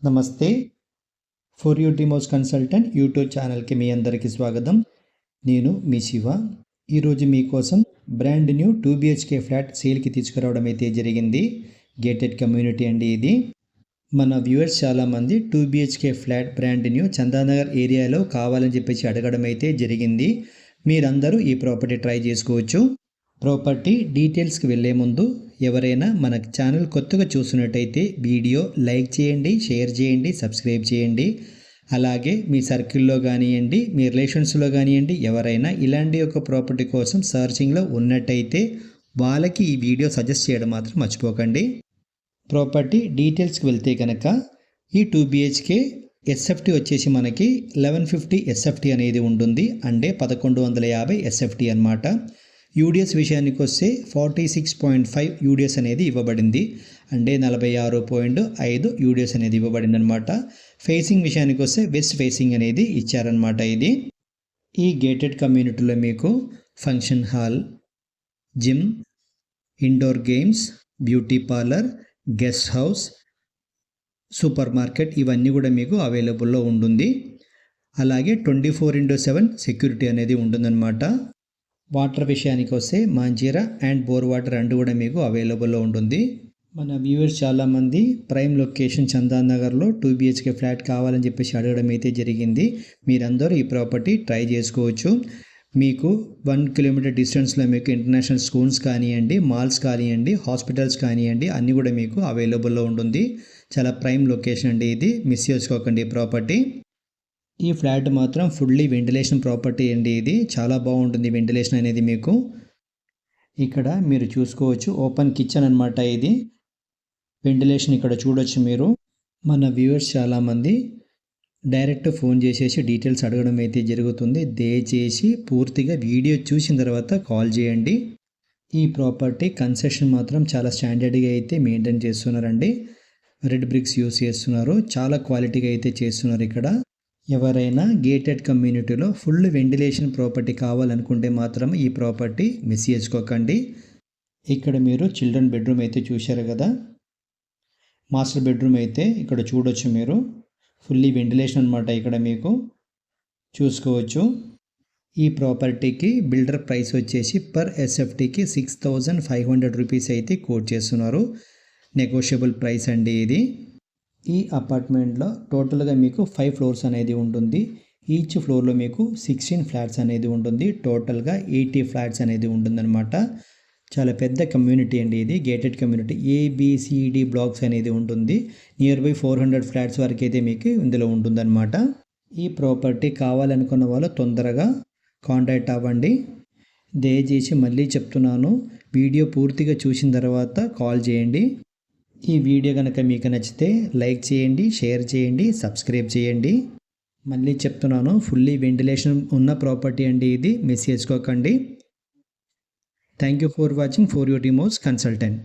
నమస్తే. For you డిమోస్ consultant YouTube ఛానల్కి మీ అందరికీ స్వాగతం. నేను మీ శివ. ఈరోజు మీకోసం బ్రాండ్ న్యూ 2 BHK ఫ్లాట్ సేల్కి తీసుకురావడం అయితే జరిగింది. గేటెడ్ కమ్యూనిటీ అండి ఇది. మన వ్యూవర్స్ చాలామంది 2 BHK flat brand new Chandanagar ఏరియాలో కావాలని చెప్పేసి అడగడం అయితే జరిగింది. మీరందరూ ఈ ప్రాపర్టీ ట్రై చేసుకోవచ్చు. ప్రాపర్టీ డీటెయిల్స్కి వెళ్ళే ముందు ఎవరైనా మన ఛానల్ కొత్తగా చూస్తున్నట్టయితే వీడియో లైక్ చేయండి, షేర్ చేయండి, సబ్స్క్రైబ్ చేయండి. అలాగే మీ సర్కిల్లో కానివ్వండి, మీ రిలేషన్స్లో కానివ్వండి, ఎవరైనా ఇలాంటి ఒక ప్రాపర్టీ కోసం సర్చింగ్లో ఉన్నట్టయితే వాళ్ళకి ఈ వీడియో సజెస్ట్ చేయడం మాత్రం మర్చిపోకండి. ప్రాపర్టీ డీటెయిల్స్కి వెళ్తే కనుక ఈ 2 BHK SFT వచ్చేసి మనకి 1150 SFT అనేది ఉంటుంది. అంటే 1150 SFT అన్నమాట. యూడిఎస్ విషయానికి వస్తే 46.5 యూడిఎస్ అనేది ఇవ్వబడింది. అంటే 46.5 యూడిఎస్ అనేది ఇవ్వబడింది అనమాట. ఫేసింగ్ విషయానికి వస్తే వెస్ట్ ఫేసింగ్ అనేది ఇచ్చారనమాట. ఇది ఈ గేటెడ్ కమ్యూనిటీలో మీకు function hall, gym, indoor games, beauty parlour, guest house, supermarket ఇవన్నీ కూడా మీకు అవైలబుల్లో ఉంటుంది. అలాగే 24/7 సెక్యూరిటీ అనేది ఉంటుందన్నమాట. వాటర్ విషయానికి వస్తే మంజీరా అండ్ బోర్ వాటర్ రెండు కూడా మీకు అవైలబుల్లో ఉంటుంది. మన వ్యూవర్స్ చాలామంది ప్రైమ్ లొకేషన్ చందానగర్లో 2 BHK ఫ్లాట్ కావాలని చెప్పేసి అడగడం అయితే జరిగింది. మీరందరూ ఈ ప్రాపర్టీ ట్రై చేసుకోవచ్చు. మీకు 1 కిలోమీటర్ డిస్టెన్స్లో మీకు ఇంటర్నేషనల్ స్కూల్స్ కానివ్వండి, మాల్స్ కానివ్వండి, హాస్పిటల్స్ కానివ్వండి అన్నీ కూడా మీకు అవైలబుల్లో ఉంటుంది. చాలా ప్రైమ్ లొకేషన్ అండి ఇది. మిస్ చేసుకోకండి ఈ ప్రాపర్టీ. ఈ ఫ్లాట్ మాత్రం ఫుల్లీ వెంటిలేషన్ ప్రాపర్టీ అండి. ఇది చాలా బాగుంటుంది వెంటిలేషన్ అనేది మీకు. ఇక్కడ మీరు చూసుకోవచ్చు ఓపెన్ కిచెన్ అనమాట. ఇది వెంటిలేషన్ ఇక్కడ చూడొచ్చు మీరు. మన వ్యూవర్స్ చాలామంది డైరెక్ట్ ఫోన్ చేసేసి డీటెయిల్స్ అడగడం అయితే జరుగుతుంది. దయచేసి పూర్తిగా వీడియో చూసిన తర్వాత కాల్ చేయండి. ఈ ప్రాపర్టీ కన్స్ట్రక్షన్ మాత్రం చాలా స్టాండర్డ్గా అయితే మెయింటైన్ చేస్తున్నారండి. రెడ్ బ్రిక్స్ యూస్ చేస్తున్నారు. చాలా క్వాలిటీగా అయితే చేస్తున్నారు. ఇక్కడ ఎవరైనా గేటెడ్ కమ్యూనిటీలో ఫుల్ వెంటిలేషన్ ప్రాపర్టీ కావాలనుకుంటే మాత్రం ఈ ప్రాపర్టీ మిస్ చేసుకోకండి. ఇక్కడ మీరు చిల్డ్రన్ బెడ్రూమ్ అయితే చూశారు కదా. మాస్టర్ బెడ్రూమ్ అయితే ఇక్కడ చూడొచ్చు మీరు. ఫుల్లీ వెంటిలేషన్ అనమాట. ఇక్కడ మీకు చూసుకోవచ్చు. ఈ ప్రాపర్టీకి బిల్డర్ ప్రైస్ వచ్చేసి పర్ SFTకి 6500 రూపీస్ అయితే కోట్ చేస్తున్నారు. నెగోషియబుల్ ప్రైస్ అండి ఇది. ఈ అపార్ట్మెంట్లో టోటల్గా మీకు 5 ఫ్లోర్స్ అనేది ఉంటుంది. ఈచ్ ఫ్లోర్లో మీకు 16 ఫ్లాట్స్ అనేది ఉంటుంది. టోటల్గా 80 ఫ్లాట్స్ అనేది ఉంటుందన్నమాట. చాలా పెద్ద కమ్యూనిటీ అండి ఇది. గేటెడ్ కమ్యూనిటీ ABCD బ్లాక్స్ అనేది ఉంటుంది. నియర్ బై 400 ఫ్లాట్స్ వరకు అయితే మీకు ఇందులో ఉంటుందన్నమాట. ఈ ప్రాపర్టీ కావాలనుకున్న వాళ్ళు తొందరగా కాంటాక్ట్ అవ్వండి. దయచేసి మళ్ళీ చెప్తున్నాను, వీడియో పూర్తిగా చూసిన తర్వాత కాల్ చేయండి. ఈ వీడియో కనుక మీకు నచ్చితే లైక్ చేయండి, షేర్ చేయండి, సబ్స్క్రైబ్ చేయండి. మళ్ళీ చెప్తున్నాను, ఫుల్లీ వెంటిలేషన్ ఉన్న ప్రాపర్టీ అండి ఇది. మిస్ చేసుకోకండి. Thank you for watching for your demos consultant.